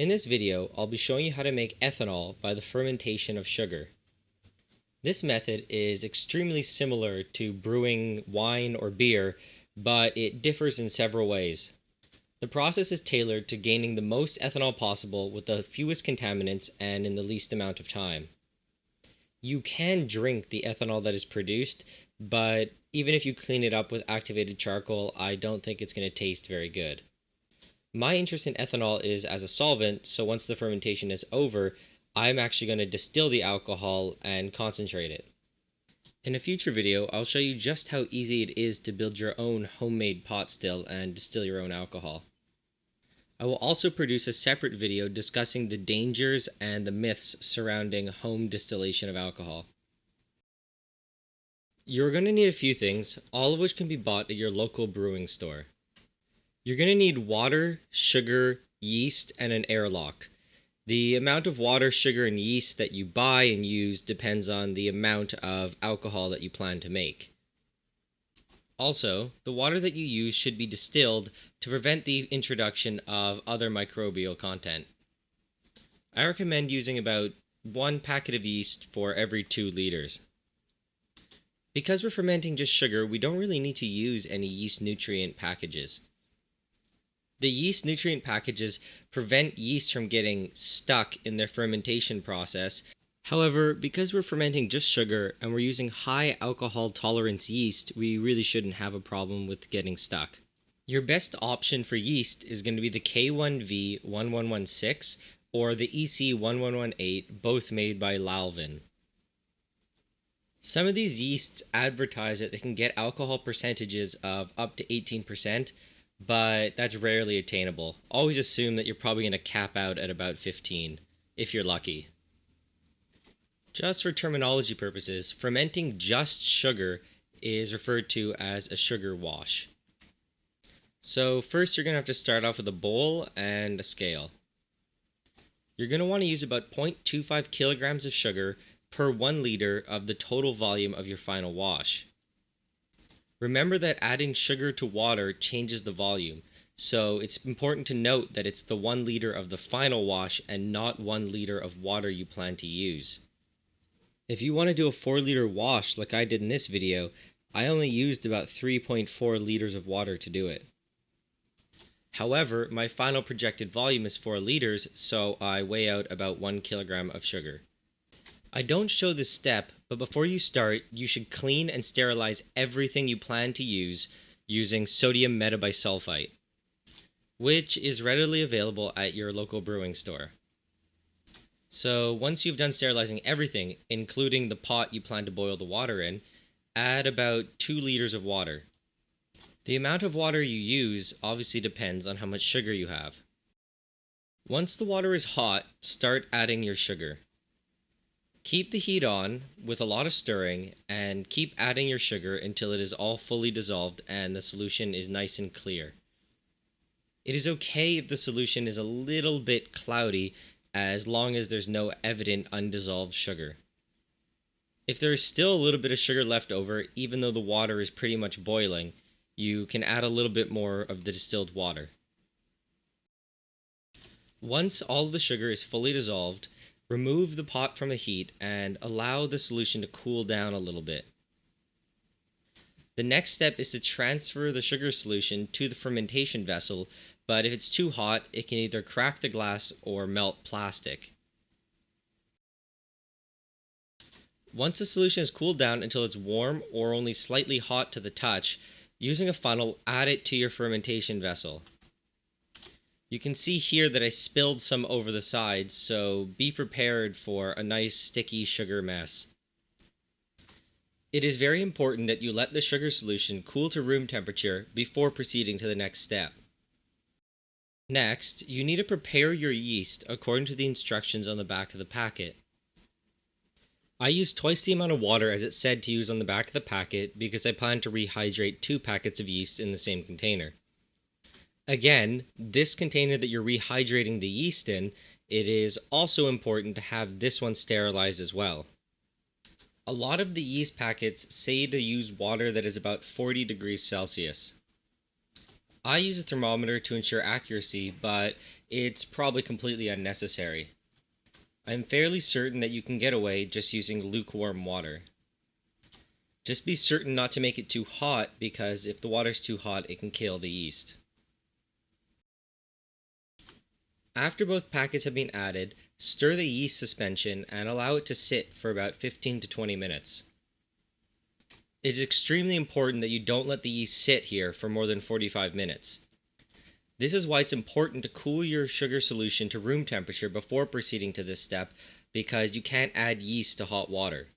In this video, I'll be showing you how to make ethanol by the fermentation of sugar. This method is extremely similar to brewing wine or beer, but it differs in several ways. The process is tailored to gaining the most ethanol possible with the fewest contaminants and in the least amount of time. You can drink the ethanol that is produced, but even if you clean it up with activated charcoal, I don't think it's going to taste very good. My interest in ethanol is as a solvent, so once the fermentation is over, I'm actually going to distill the alcohol and concentrate it. In a future video, I'll show you just how easy it is to build your own homemade pot still and distill your own alcohol. I will also produce a separate video discussing the dangers and the myths surrounding home distillation of alcohol. You're going to need a few things, all of which can be bought at your local brewing store. You're going to need water, sugar, yeast, and an airlock. The amount of water, sugar, and yeast that you buy and use depends on the amount of alcohol that you plan to make. Also, the water that you use should be distilled to prevent the introduction of other microbial content. I recommend using about 1 packet of yeast for every 2 liters. Because we're fermenting just sugar, we don't really need to use any yeast nutrient packages. The yeast nutrient packages prevent yeast from getting stuck in their fermentation process. However, because we're fermenting just sugar and we're using high alcohol tolerance yeast, we really shouldn't have a problem with getting stuck. Your best option for yeast is going to be the K1V1116 or the EC1118, both made by Lalvin. Some of these yeasts advertise that they can get alcohol percentages of up to 18%, but that's rarely attainable. Always assume that you're probably going to cap out at about 15, if you're lucky. Just for terminology purposes, fermenting just sugar is referred to as a sugar wash. So first you're going to have to start off with a bowl and a scale. You're going to want to use about 0.25 kilograms of sugar per 1 liter of the total volume of your final wash. Remember that adding sugar to water changes the volume, so it's important to note that it's the 1 liter of the final wash and not 1 liter of water you plan to use. If you want to do a 4-liter wash like I did in this video, I only used about 3.4 liters of water to do it. However, my final projected volume is 4 liters, so I weigh out about 1 kilogram of sugar. I don't show this step, but before you start, you should clean and sterilize everything you plan to use using sodium metabisulfite, which is readily available at your local brewing store. So once you've done sterilizing everything, including the pot you plan to boil the water in, add about 2 liters of water. The amount of water you use obviously depends on how much sugar you have. Once the water is hot, start adding your sugar. Keep the heat on with a lot of stirring and keep adding your sugar until it is all fully dissolved and the solution is nice and clear. It is okay if the solution is a little bit cloudy as long as there's no evident undissolved sugar. If there is still a little bit of sugar left over, even though the water is pretty much boiling, you can add a little bit more of the distilled water. Once all of the sugar is fully dissolved, remove the pot from the heat and allow the solution to cool down a little bit. The next step is to transfer the sugar solution to the fermentation vessel, but if it's too hot, it can either crack the glass or melt plastic. Once the solution is cooled down until it's warm or only slightly hot to the touch, using a funnel, add it to your fermentation vessel. You can see here that I spilled some over the sides, so be prepared for a nice sticky sugar mess. It is very important that you let the sugar solution cool to room temperature before proceeding to the next step. Next, you need to prepare your yeast according to the instructions on the back of the packet. I used twice the amount of water as it said to use on the back of the packet because I plan to rehydrate 2 packets of yeast in the same container. Again, this container that you're rehydrating the yeast in, it is also important to have this one sterilized as well. A lot of the yeast packets say to use water that is about 40 degrees Celsius. I use a thermometer to ensure accuracy, but it's probably completely unnecessary. I'm fairly certain that you can get away just using lukewarm water. Just be certain not to make it too hot because if the water's too hot, it can kill the yeast. After both packets have been added, stir the yeast suspension and allow it to sit for about 15 to 20 minutes. It is extremely important that you don't let the yeast sit here for more than 45 minutes. This is why it's important to cool your sugar solution to room temperature before proceeding to this step, because you can't add yeast to hot water.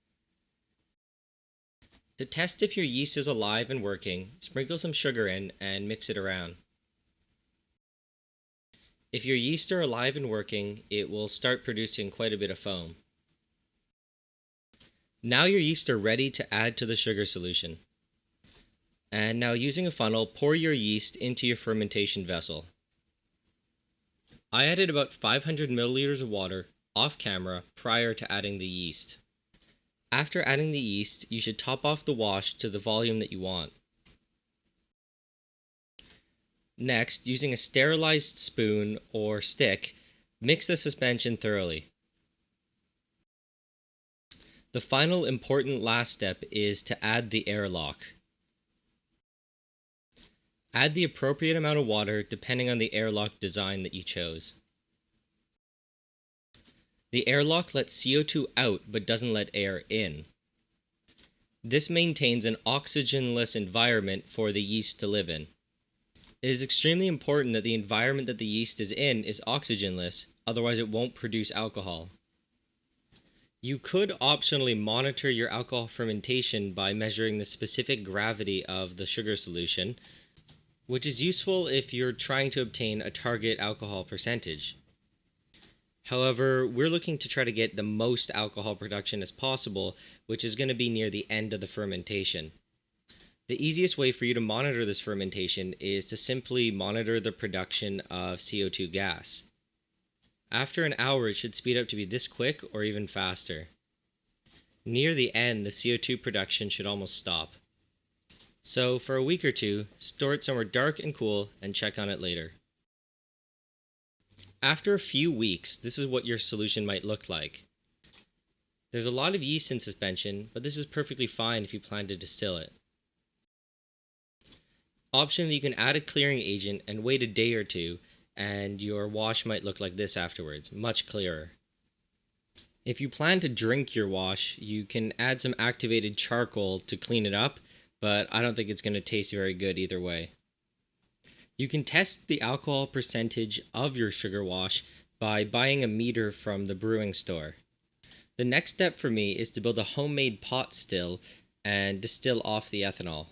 To test if your yeast is alive and working, sprinkle some sugar in and mix it around. If your yeast are alive and working, it will start producing quite a bit of foam. Now your yeast are ready to add to the sugar solution. And now using a funnel, pour your yeast into your fermentation vessel. I added about 500 milliliters of water off camera prior to adding the yeast. After adding the yeast, you should top off the wash to the volume that you want. Next, using a sterilized spoon or stick, mix the suspension thoroughly. The final important last step is to add the airlock. Add the appropriate amount of water depending on the airlock design that you chose. The airlock lets CO2 out but doesn't let air in. This maintains an oxygenless environment for the yeast to live in. It is extremely important that the environment that the yeast is in is oxygenless, otherwise it won't produce alcohol. You could optionally monitor your alcohol fermentation by measuring the specific gravity of the sugar solution, which is useful if you're trying to obtain a target alcohol percentage. However, we're looking to try to get the most alcohol production as possible, which is going to be near the end of the fermentation. The easiest way for you to monitor this fermentation is to simply monitor the production of CO2 gas. After an hour, it should speed up to be this quick or even faster. Near the end, the CO2 production should almost stop. So for a week or two, store it somewhere dark and cool and check on it later. After a few weeks, this is what your solution might look like. There's a lot of yeast in suspension, but this is perfectly fine if you plan to distill it. Optionally, you can add a clearing agent and wait a day or two, and your wash might look like this afterwards, much clearer. If you plan to drink your wash, you can add some activated charcoal to clean it up, but I don't think it's going to taste very good either way. You can test the alcohol percentage of your sugar wash by buying a meter from the brewing store. The next step for me is to build a homemade pot still and distill off the ethanol.